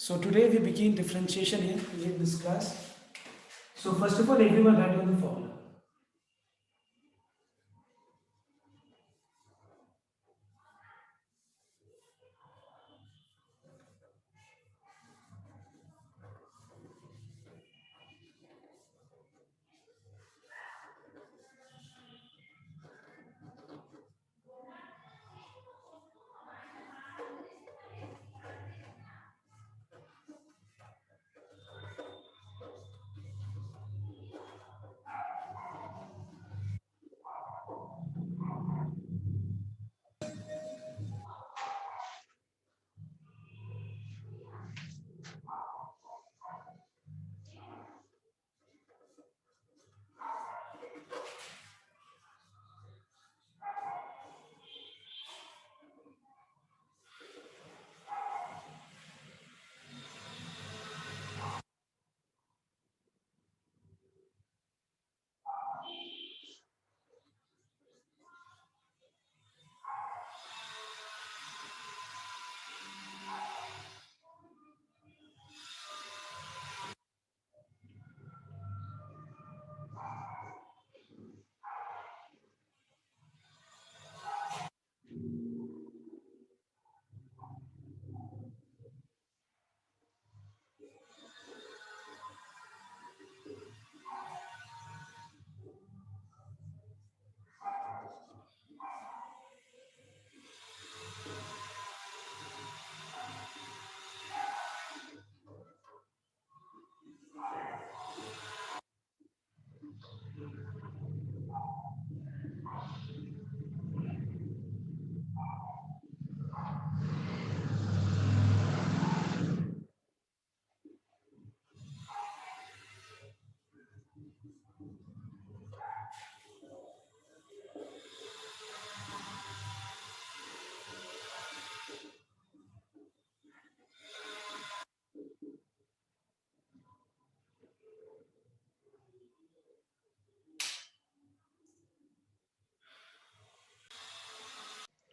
So today we begin differentiation here in this class. So first of all, everyone write down the formula.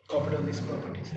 Copy down these properties.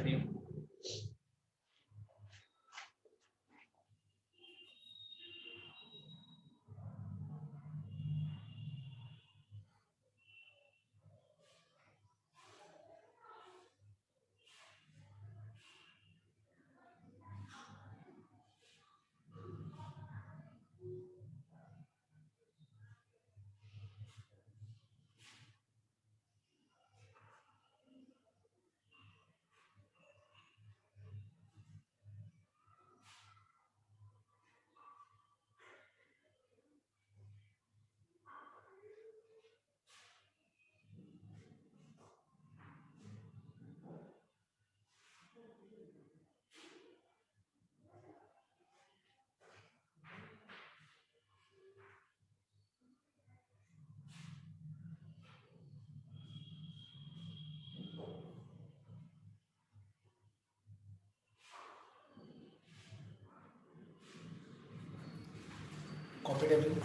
Copied everything.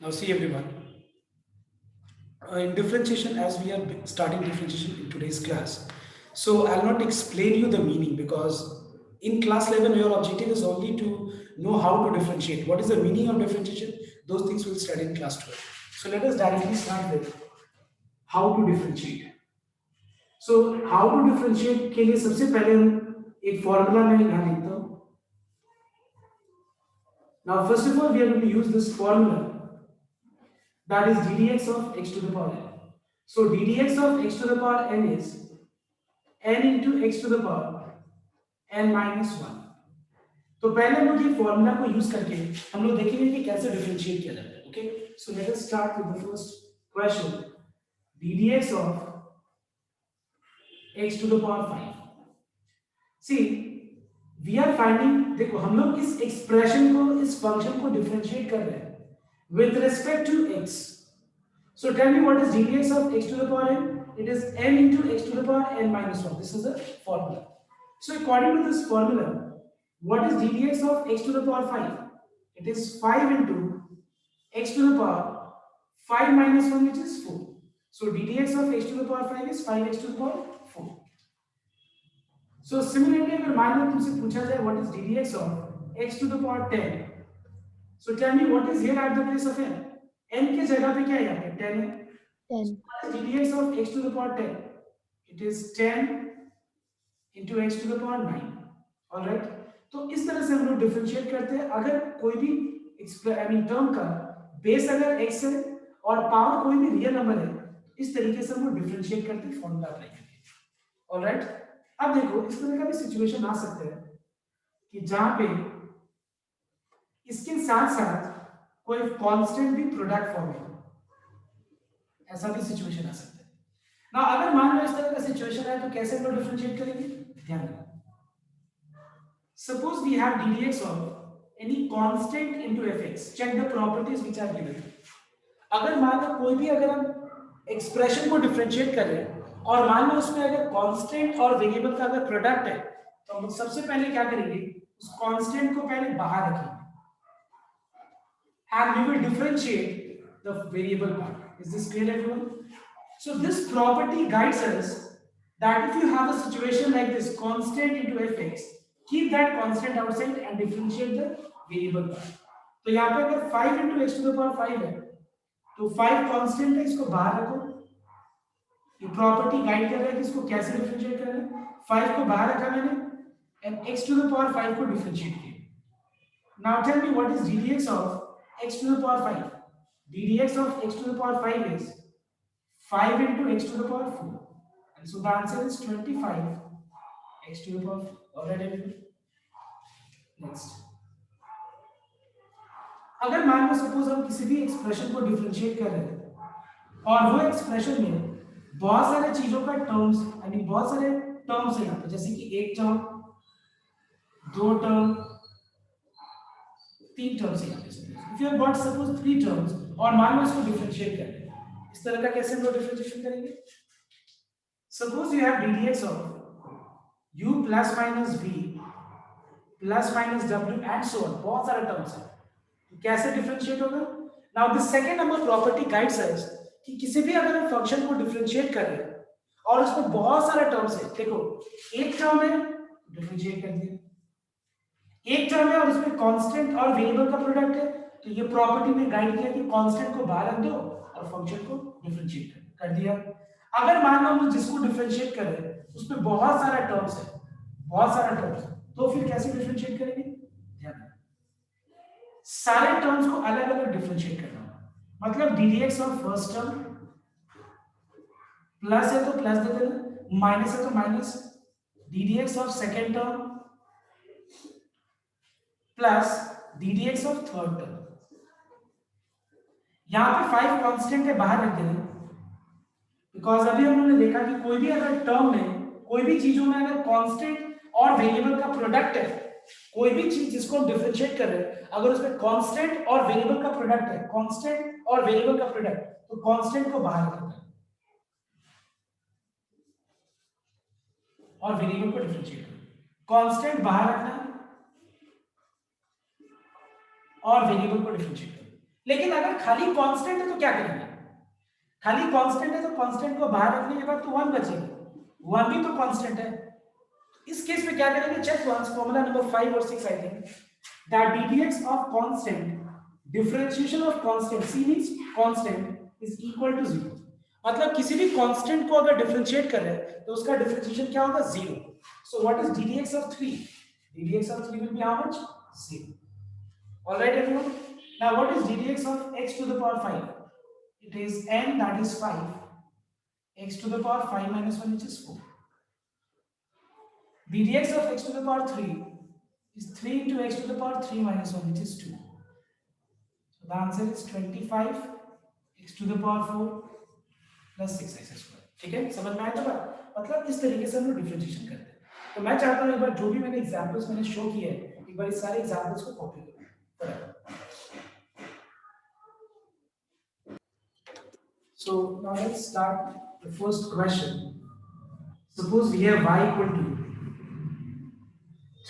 Now see everyone. In differentiation, as we are starting differentiation in today's class, so I'll not explain you the meaning because in class 11 your objective is only to know how to differentiate. What is the meaning of differentiation? Those things we'll study in class 12. So let us directly start with how to differentiate. So how to differentiate के लिए सबसे पहले हम एक formula में यहाँ लिखता हूँ. Now first of all we are going to use this formula, that is ddx of x to the power n. So ddx of x to the power n is n into x to the power n minus 1. तो पहले हम लोग ये formula को use करके हम लोग देखेंगे कि कैसे डिफरेंशिएट किया जाता है. Okay, so let us start with the first question. ddx of x to the power 5. See, we are finding, देखो हम लोग इस एक्सप्रेशन को, इस फंक्शन को डिफरेंशिएट कर रहे हैं with respect to x. So tell me what is ddx of x to the power n? It is n into x to the power n minus 1. This is the formula. So according to this formula, what is ddx of x to the power 5? It is 5 into x to the power 5 minus 1, which is 4. So ddx of x to the power 5 is 5x to the power 4. So similarly, अगर मान लो तुमसे पूछा जाए what is ddx of x to the power 10, so tell me what is here at the place of n? n के जगह पे क्या है यहाँ पे 10 है. 10. So ddx of x to the power 10, it is 10 into x to the power 9. All right. तो इस तरह से हम लोग डिफरेंशिएट करते हैं. अगर कोई भी टर्म का बेस अगर x है और पावर कोई भी रियल नंबर है, इस तरीके से हम लोग डिफरेंशिएट करते हैं फॉर्मूला अप्लाई करके. All right. अब देखो इस तरह का भी सिचुएशन आ सकता है कि जहां पे इसके साथ साथ कोई कांस्टेंट भी प्रोडक्ट फॉर्म है, ऐसा भी सिचुएशन आ सकता है ना. अगर मान लो इस तरह का सिचुएशन है तो कैसे हम लोग डिफरेंशिएट करेंगे, ध्यान रखना. Suppose we have ddx of any constant into fx. Check the properties which are given. अगर मान लो कोई भी अगर हम एक्सप्रेशन को डिफरेंशिएट कर रहे हैं और मान लो उसमें अगर कांस्टेंट और वेरिएबल का अगर प्रोडक्ट है, तो हम सबसे पहले क्या करेंगे, उस कांस्टेंट को पहले बाहर रखेंगे and we will differentiate the variable part. Is this clear, everyone? So this property guides us that if you have a situation like this, constant into fx, keep that constant outside and differentiate the variable part. तो यहाँ पे अगर 5 into x to the power 5 है, तो 5 constant है, इसको बाहर रखो. ये प्रॉपर्टी गाइड कर रहा है कि इसको कैसे डिफरेंशिएट करना है. 5 को बाहर रखा मैंने and x to the power 5 को डिफरेंशिएट किया. Now tell me what is ddx of x to the power 5? ddx of x to the power 5 is 5 into x to the power 4. And so the answer is 25 x to the power 4. Alright, everyone? Next. अगर मान लो suppose हम किसी भी expression को differentiate कर रहे हैं और वो एक्सप्रेशन में बहुत सारे चीजों का टर्म्स, यानी बहुत सारे टर्म्स है यहाँ पे, जैसे कि एक टर्म, दो टर्म, तीन टर्म्स है यहाँ पे. If you have got suppose 3 terms और मान लो इसको डिफरेंशिएट कर रहे हैं, इस तरह का कैसे हम लोग डिफरेंशिएशन करेंगे. Suppose you have ddx of u plus minus v plus minus w and so on, बहुत सारे टर्म्स है, कैसे डिफरेंशिएट होगा. Now the second number property guides अस कि किसी भी अगर हम फंक्शन को डिफरेंशिएट कर रहे हैं और उसमें बहुत सारे टर्म्स है, देखो एक टर्म है डिफरेंशिएट कर दिया, एक टर्म है और उसमें कांस्टेंट और वेरिएबल का प्रोडक्ट है, तो ये प्रॉपर्टी में गाइड किया कि कांस्टेंट को बाहर रख दो और फंक्शन को डिफरेंशिएट कर दिया. अगर मान लो हम जिसको डिफरेंशिएट कर रहे हैं उसमें बहुत सारा टर्म्स है, बहुत सारा टर्म्स, तो फिर कैसे डिफरेंशिएट करेंगे, ध्यान. सारे टर्म्स को अलग अलग डिफरेंशिएट करना होगा. मतलब ddx of first term, plus है तो प्लस दे देना, माइनस है तो minus. ddx of second term plus ddx of third term. यहां पे 5 कांस्टेंट है, बाहर रख देना, बिकॉज अभी हमने देखा कि कोई भी अगर टर्म में, कोई भी चीजों में अगर कांस्टेंट और वेरिएबल का प्रोडक्ट है, कोई भी चीज जिसको हम डिफरेंशिएट कर रहे हैं अगर उसमें कांस्टेंट और वेरिएबल का प्रोडक्ट है, कांस्टेंट और वेरिएबल का प्रोडक्ट, तो कांस्टेंट को बाहर रखना है और वेरिएबल को डिफरेंशिएट करना. कांस्टेंट बाहर रखना और वेरिएबल को डिफरेंशिएट करना. लेकिन अगर खाली कांस्टेंट है तो क्या करेंगे, खाली कांस्टेंट है तो कांस्टेंट को बाहर रखने के बाद तो 1 बचेगा, 1 भी तो कांस्टेंट है. इस केस में क्या करेंगे, चेक वंस फॉर्मूला नंबर 5 और 6 I think, that ddx of constant, differentiation of constant, c means constant is equal to 0. मतलब किसी भी कांस्टेंट को अगर डिफरेंशिएट कर रहे हैं तो उसका डिफरेंशिएशन क्या होगा, 0. So what is ddx of 3? ddx of 3 will be how much, 0. All right, everyone. Now what is ddx of x to the power 5? It is n, that is 5, x to the power 5 minus 1, which is 4. ddx of x to the power 3 is 3 into x to the power 3 minus 1, which is 2. So the answer is 25 x to the power 4 plus 6x square. ठीक है, समझ में आया तो बात. मतलब इस तरीके से हम लोग डिफरेंशिएशन करते हैं. तो मैं चाहता हूँ एक बार जो भी मैंने एग्जांपल्स मैंने शो किए हैं एक बार इस सारे एग्जांपल्स को कॉपी करो. So now let's start the first question. Suppose we have y equal to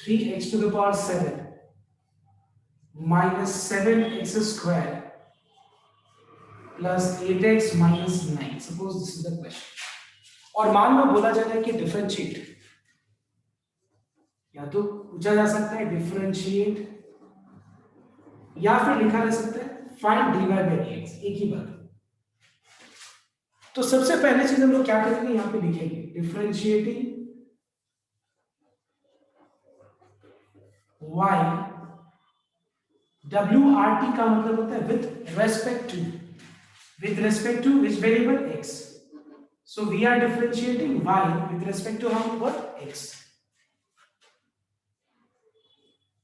3x to the power 7 minus 7x square plus 8x minus 9. Suppose this is the question. और मान लो बोला जा रहा है कि डिफरेंशिएट, या तो पूछा जा सकता है डिफरेंशिएट या फिर लिखा जा सकता है फाइंड dy by dx, एक ही बात. तो सबसे पहले चीज हम लोग क्या करेंगे, यहां पे लिखेंगे डिफरेंशिएटिंग y, WRT का मतलब होता है with respect to which variable x. So we are differentiating y with respect to how, what, x.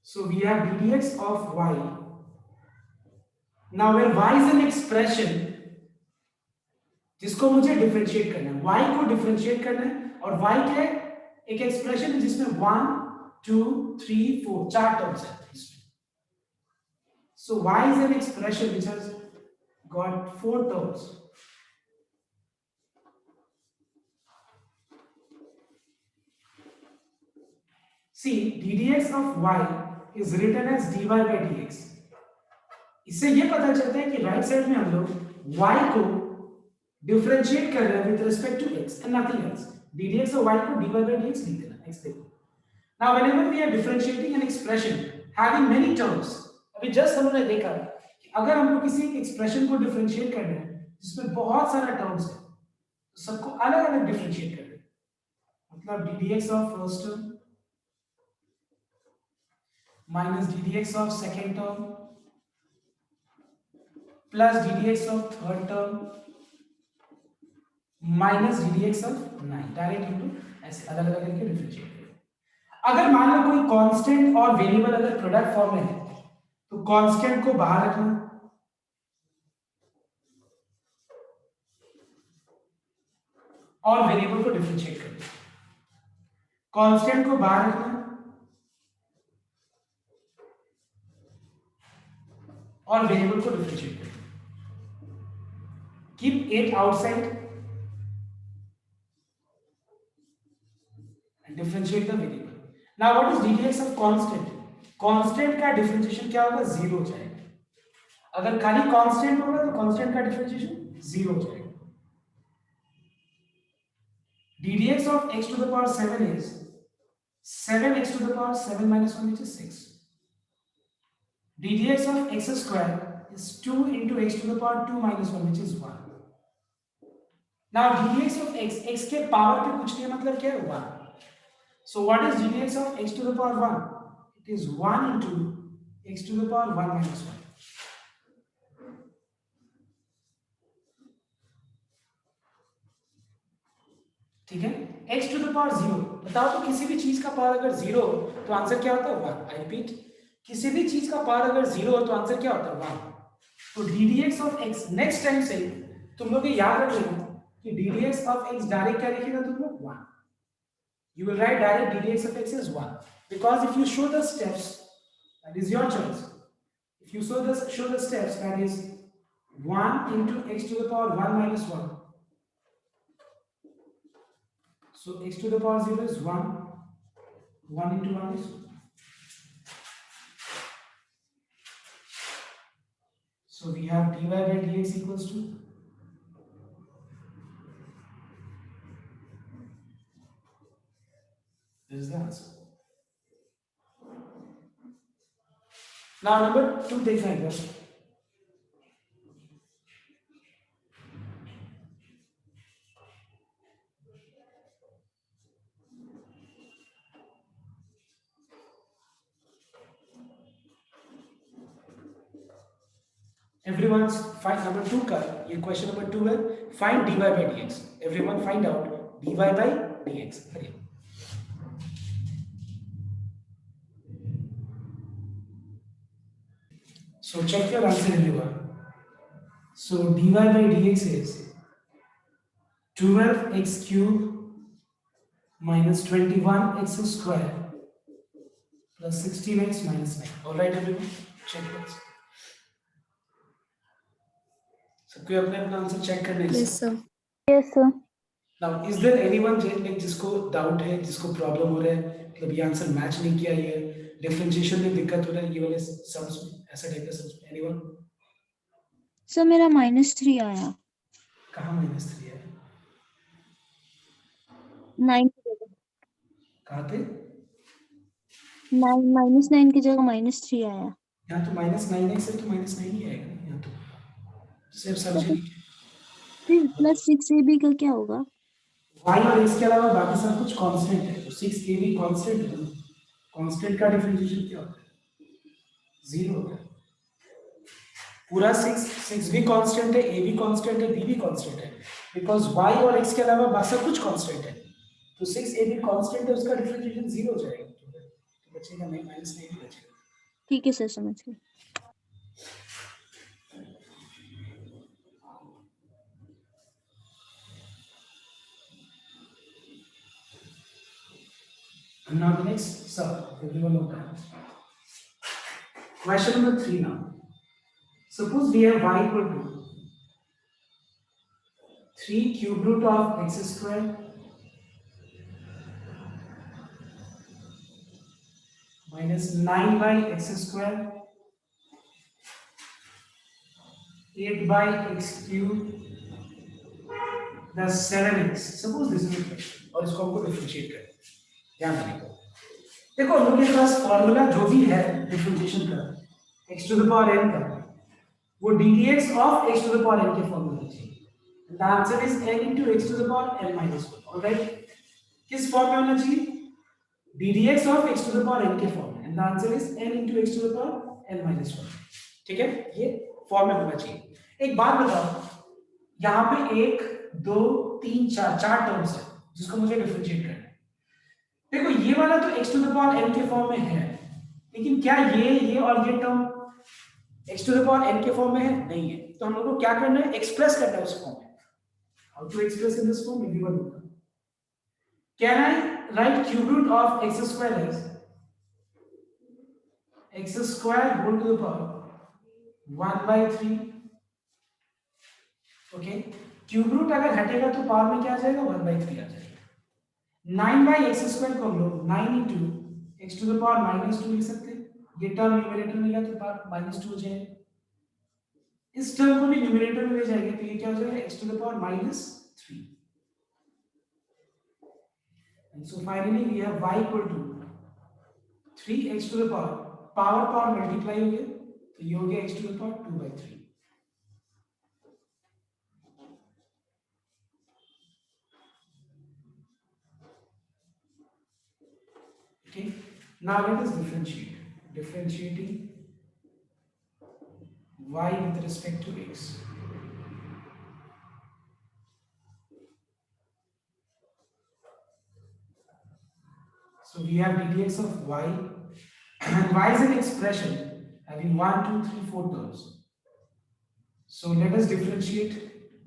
So we have ddx of y. Now where y is an expression जिसको मुझे differentiate करना है, y को differentiate करना है, और y क्या है, एक एक्सप्रेशन है जिसमें 1 2 3 4 चार टर्म्स है इसमें. So y is an expression which has got 4 terms. See, ddx of y is written as dy by dx. इससे ये पता चलता है कि राइट साइड में हम लोग y को डिफरेंशिएट कर रहे हैं with respect to x and nothing else. ddx of y को dy by dx लिख देना. x देखो. Now whenever we are differentiating an expression having many terms, अभी जस्ट हमने देखा कि अगर हम लोग किसी एक एक्सप्रेशन को डिफरेंशिएट कर रहे हैं जिसमें बहुत सारा टर्म्स है, तो सबको अलग अलग डिफरेंशिएट कर रहे हैं. मतलब ddx of first term minus ddx of second term plus ddx of third term minus ddx of 9 direct into ऐसे अलग अलग करके डिफरेंशिएट करें. अगर मान लो कोई कांस्टेंट और वेरिएबल अगर प्रोडक्ट फॉर्म में है तो कांस्टेंट को बाहर रखना और वेरिएबल को डिफरेंशिएट करना. कांस्टेंट को बाहर रखना और वेरिएबल को डिफरेंशिएट करना. Keep 8 outside and differentiate the variable. Now what is ddx of constant? Constant का डिफरेंशिएशन क्या होगा, 0 हो जाएगा. अगर खाली कांस्टेंट होगा तो कांस्टेंट का डिफरेंशिएशन 0 हो जाएगा. ddx of x to the power 7 is 7x to the power 7 minus 1, which is 6. ddx of x square is 2 into x to the power 2 minus 1, which is 1. Now ddx of x के power पे कुछ नहीं, मतलब क्या है, 1. So what is ddx of x to the power 1? It is 1 into x to the power 1 minus 1. ठीक है. x to the power 0, बताओ तो किसी भी चीज का पावर अगर 0 हो तो आंसर क्या होता है, 1. आई रिपीट, किसी भी चीज का पावर अगर 0 हो तो आंसर क्या होता है, 1. तो ddx of x next time से तुम लोग ये याद रख लेना कि ddx of x डायरेक्ट क्या लिखेगा तुम लोग, 1. You will write direct ddx of x as 1, because if you show the steps, that is your choice. If you show the steps, that is 1 into x to the power 1 minus 1. So x to the power 0 is 1. 1 into 1 is 1. So we have dy by dx equals to this is the answer. Now number 2 देखना है. Everyone's find number 2 का ये question number 2 है, find dy by dx. Everyone find out dy by dx. So check your answer everyone. So dy by dx is 12x cube minus 21x square plus 16x minus 9. All right, everyone? Check this. सबको अपने अपना answer check करने Yes, हैं. sir. Yes, sir. Now, is there anyone like जिसको doubt है, जिसको problem हो रहा है, मतलब ये आंसर मैच नहीं किया, ये डिफरेंशिएशन में दिक्कत हो रहा है, ये वाले सम्स में, ऐसा टाइप का सम्स में? एनीवन? सर मेरा -3 आया। कहाँ -3 है? 9 की जगह। कहाँ पे? 9 की जगह -3 आया। यहाँ तो -9x है तो -9 ही आएगा ना यहाँ तो, सिर्फ तो समझे लीजिए. फिर +6ab का क्या होगा? y और x के अलावा बाकी सब कुछ कांस्टेंट है, तो 6ab कांस्टेंट है ना. कांस्टेंट का डिफरेंशिएशन क्या होता है? 0 होता है. पूरा 6 भी कांस्टेंट है, a भी कांस्टेंट है, b भी कांस्टेंट है, बिकॉज y और x के अलावा बाकी सब कुछ कांस्टेंट है. तो 6ab कांस्टेंट है, उसका डिफरेंशिएशन 0 हो जाएगा, तो बचेगा नहीं, -9 ही बचेगा. ठीक है सर, समझ गए। And now the next sub, everyone note down. Question number 3 now. Suppose we have y equal to 3 cube root of x square minus 9 by x square 8 by x cube plus 7x. Suppose this is a question और इसको हमको differentiate करना है. ध्यान रखिएगा. देखो हम लोग के पास फॉर्मूला जो भी है डिफरेंशिएशन का x to the power n का, वो ddx of x to the power n के फॉर्म में होना चाहिए. The answer is n into x to the power n minus 1. All right? किस फॉर्म में होना चाहिए? ddx of x to the power n के फॉर्म में. And the answer is n into x to the power n minus 1. ठीक है? ये form में होना चाहिए. एक बात बताओ, यहाँ पे 1 2 3 4 टर्म्स है जिसको मुझे डिफरेंशिएट करना है. देखो ये वाला तो x to the power n के फॉर्म में है, लेकिन क्या ये और ये term x to the power n के फॉर्म में है? नहीं है. तो हम लोग को क्या करना है? एक्सप्रेस करना है उस फॉर्म में. How to express in this form? Everyone know. Can I write cube root of x square as x square whole to the power 1 by 3? Okay. Cube root अगर हटेगा तो पावर में क्या आ जाएगा? 1 by 3 आ जाएगा. 9 by x square को हम लोग 9 into x to the power -2 लिख सकते हैं. ये टर्म न्यूमरेटर में गया तो पावर -2 हो जाएगा. इस टर्म को भी न्यूमरेटर में ले जाएंगे तो ये क्या हो जाएगा? x to the power -3. And so finally we have y equal to 3x to the power multiply हो गया तो ये हो गया x to the power 2 by 3. Okay, now let us differentiate. Differentiating y with respect to x. So we have ddx of y, and y is an expression having 1 2 3 4 terms. So let us differentiate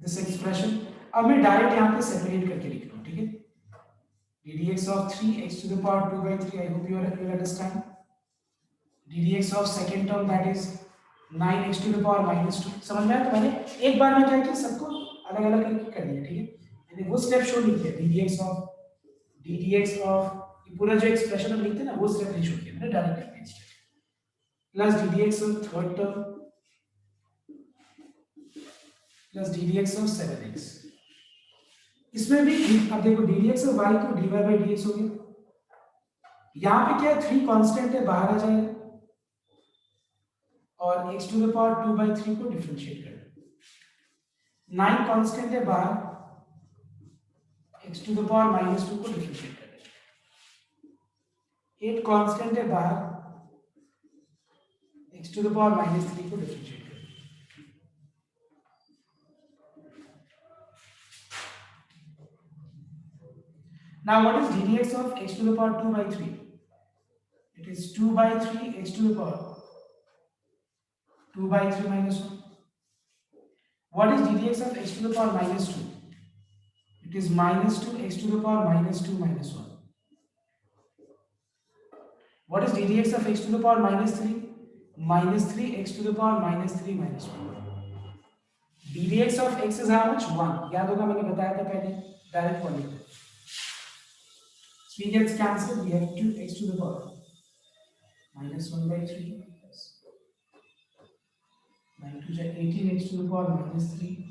this expression. अब मैं direct यहाँ पे separate करके लिख रहा हूँ. ठीक है, ddx of 3x to the power 2 by 3. I hope you understand. ddx of second term, that is 9x to the power -2. समझ में आया? तो मैंने एक बार में क्या किया, सबको अलग अलग करके कर दिया. ठीक है, मैंने वो स्टेप शो नहीं किया. ddx of ये पूरा जो एक्सप्रेशन हम लिखते हैं ना, वो स्टेप नहीं शो किया मैंने, डायरेक्ट कर दिया. Plus ddx of third term plus ddx of 7x. इसमें भी अब देखो ddx of y तो dy by dx हो गया. यहाँ पे क्या 3 कांस्टेंट है, बाहर आ जाएगा, और x to the power 2 by 3 को डिफरेंशिएट करना. 9 कांस्टेंट है बाहर, x to the power -2 को डिफरेंशिएट करना. 8 कांस्टेंट है बाहर, x to the power -3 को डिफरेंशिएट करना. Now what is ddx of x to the power 2 by 3? It is 2 by 3 x to the power 2 by 3 minus 1. What is ddx of x to the power -2? It is minus 2 x to the power minus 2 minus 1. What is ddx of x to the power minus 3? Minus 3 x to the power minus 3 minus 1. ddx of x is how much? 1. याद होगा मैंने बताया था पहले, direct 1 लिखो. 3 gets cancelled, we have 2x to the power minus 1 by 3 plus 9 to 18x to the power minus 3.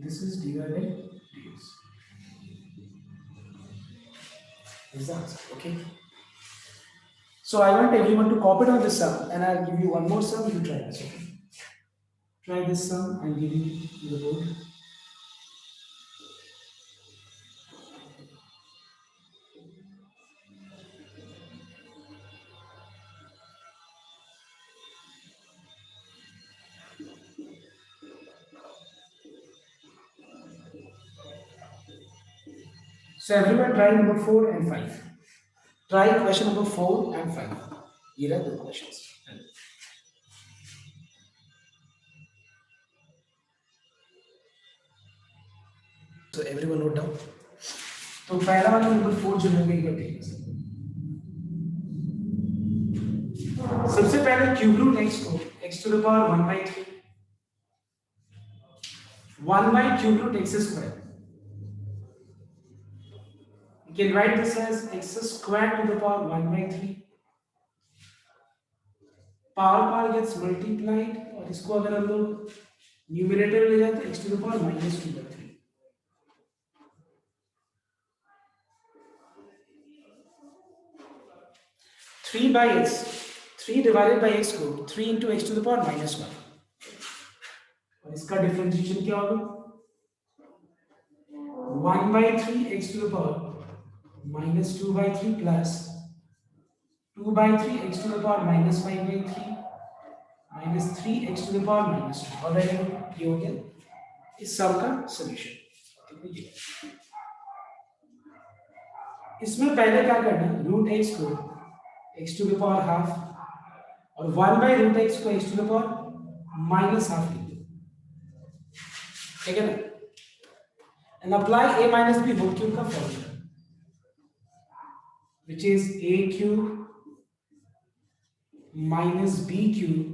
This is divided by dx. Is the answer, okay? So I want everyone to copy down this sum, and I'll give you one more sum. You try this, okay? Try this sum. I'm giving you the board. So everyone try number 4 and 5. Try question number 4 and 5. Here are the questions. So everyone note down. तो पहला वाला number 4 जो है वही करते हैं. सबसे पहले क्यूब रूट x को x to the power 1 by 3 1 by cube root x square. You can write this as x squared to the power 1 by 3. Power gets multiplied और इसको अगर हम लोग न्यूमरेटर ले जाते x to the power minus 2 by 3. 3 by x, 3 divided by x को 3 into x to the power minus 1. और इसका डिफरेंशिएशन क्या होगा? 1 by 3 x to the power minus 2 by 3 plus 2 by 3 x to the power minus 5 by 3 minus 3 x to the power minus 2. और ये हो गया इस सम का सॉल्यूशन. इसमें पहले क्या करना है? रूट x को x to the power half और 1 by root x को x to the power minus half लिख दो. ठीक है ना? And apply a minus b whole cube का formula, which is a cube minus b cube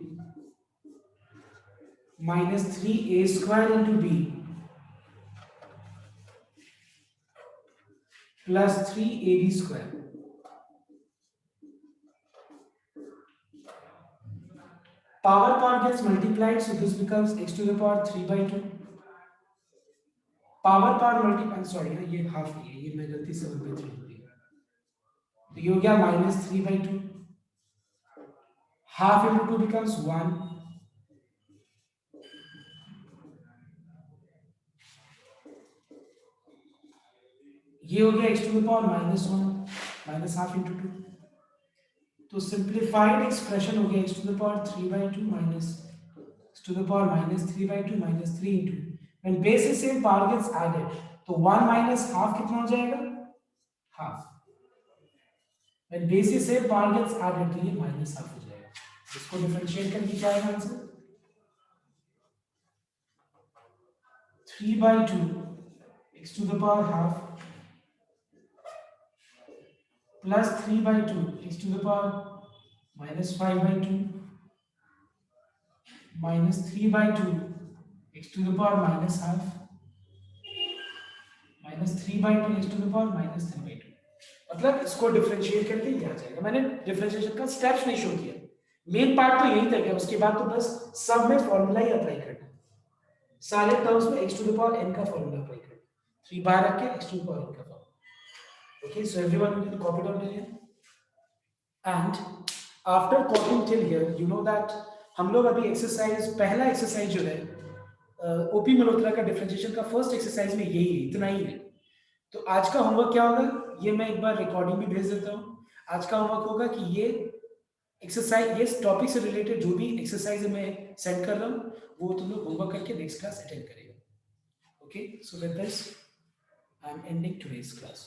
minus 3a square into b plus 3ab square. Power gets multiplied, so this becomes x to the power 3 by 2. Power multiply, sorry ये half है, ये मैं गलती से 1 by 3 लिख दिया. तो ये हो गया minus 3 by 2. Half into 2 becomes 1. ये हो गया x to the power minus 1 minus half into 2. तो simplified expression हो गया x to the power 3 by 2 minus x to the power minus 3 by 2 minus 3 into. When base is same, power gets added. तो 1 minus half कितना हो जाएगा? Half. When base is same, power gets added, तो ये minus half हो जाएगा. इसको differentiate करके क्या आएगा answer? 3 by 2 x to the power half plus 3 by 2 x to the power minus 5 by 2 minus 3 by 2 x to the power minus half minus 3 by 2 x to the power minus 3 by 2. मतलब इसको differentiate करके ये आ जाएगा. मैंने differentiation का steps नहीं show किया. Main part तो यही तक है, उसके बाद तो बस सब में फॉर्मूला ही अप्लाई करना. सारे टर्म्स में x to the power n का फॉर्मूला अप्लाई करना. 3 बाहर रख के x to the power n का formula. Okay, so everyone will copy down till here. And after copying till here, you know that हम लोग अभी एक्सरसाइज, पहला एक्सरसाइज जो है ओपी मल्होत्रा का डिफरेंशिएशन का फर्स्ट एक्सरसाइज में यही है, इतना ही है. तो आज का होमवर्क क्या होगा, ये मैं एक बार रिकॉर्डिंग भी भेज देता हूँ. आज का होमवर्क होगा कि ये एक्सरसाइज, ये टॉपिक से रिलेटेड जो भी एक्सरसाइज मैं सेंड कर रहा हूँ वो तुम लोग होमवर्क करके नेक्स्ट क्लास अटेंड करेगा. Okay, so with this I am ending today's class.